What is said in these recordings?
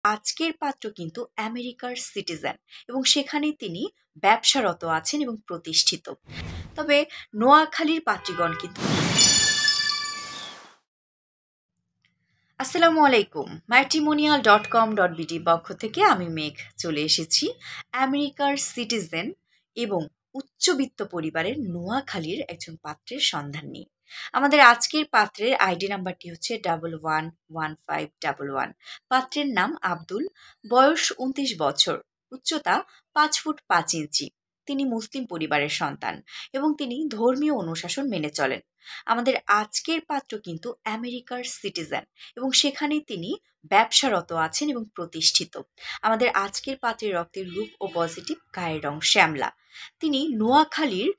আজকের পাত্র কিন্তু আমেরিকার সিটিজেন এবং সেখানে তিনি ব্যবসারত আছেন এবং প্রতিষ্ঠিত। তবে নোয়াখালীর পাত্রীগণ কিন্তু আসসালামু আলাইকুম, matrimonial.com.bd পক্ষ থেকে আমি মেঘ চলে এসেছি। আমেরিকার সিটিজেন এবং উচ্চবিত্ত পরিবারের নোয়াখালীর একজন পাত্রের সন্ধান নিয়ে। আমাদের আজকের পাত্রের আইডি নাম্বারটি হচ্ছে 111511। পাত্রের নাম আব্দুল, বয়স 29 বছর, উচ্চতা 5 ফুট 5 ইঞ্চি। তিনি মুসলিম পরিবারের সন্তান এবং তিনি ধর্মীয় অনুশাসন মেনে চলেন। আমাদের আজকের পাত্র কিন্তু আমেরিকার সিটিজেন এবং সেখানে তিনি ব্যবসারত আছেন এবং প্রতিষ্ঠিত। আমাদের আজকের পাত্রের রক্তের গ্রুপ ও পজিটিভ, গায়ের রং শ্যামলা। তিনি নোয়াখালীর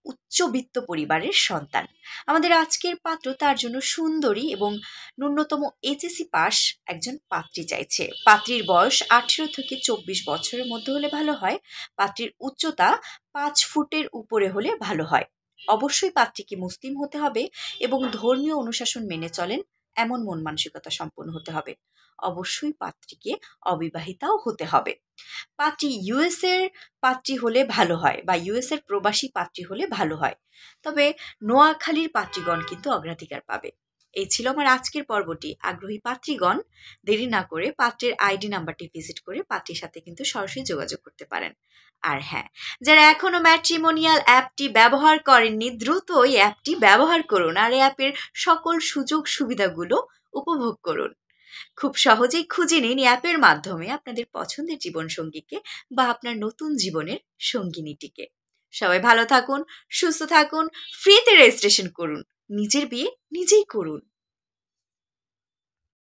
উচ্চবিত্ত পরিবারের সন্তান। আমাদের আজকের পাত্র তার জন্য সুন্দরী এবং ন্যূনতম এইচএসসি পাস একজন পাত্রী চাইছে। পাত্রীর বয়স 18 থেকে 24 বছরের মধ্যে হলে ভালো হয়। পাত্রীর উচ্চতা 5 ফুটের উপরে হলে ভালো হয়। অবশ্যই পাত্রীকে মুসলিম হতে হবে এবং ধর্মীয় অনুশাসন মেনে চলেন এমন মন মানসিকতা সম্পন্ন হতে হবে। অবশ্যই পাত্রীকে অবিবাহিতাও হতে হবে। পাত্রী ইউএস এর পাত্রী হলে ভালো হয় বা ইউএস এর প্রবাসী পাত্রী হলে ভালো হয়। তবে নোয়াখালীর পাত্রীগণ কিন্তু অগ্রাধিকার পাবে। এই ছিল আমার আজকের পর্বটি। আগ্রহী পাত্রীগণ দেরি না করে পাত্রের আইডি নাম্বারটি ভিজিট করে পাত্রীর সাথে কিন্তু সরাসরি যোগাযোগ করতে পারেন। আর হ্যাঁ, যারা এখনো ম্যাট্রিমোনিয়াল অ্যাপটি ব্যবহার করেননি, দ্রুত এই অ্যাপটি ব্যবহার করুন আর অ্যাপের সকল সুযোগ সুবিধাগুলো উপভোগ করুন। খুব সহজেই খুঁজে নিন অ্যাপের মাধ্যমে আপনাদের পছন্দের জীবনসঙ্গীকে বা আপনার নতুন জীবনের সঙ্গিনীটিকে। সবাই ভালো থাকুন, সুস্থ থাকুন, ফ্রিতে রেজিস্ট্রেশন করুন, নিজের বিয়ে নিজেই করুন।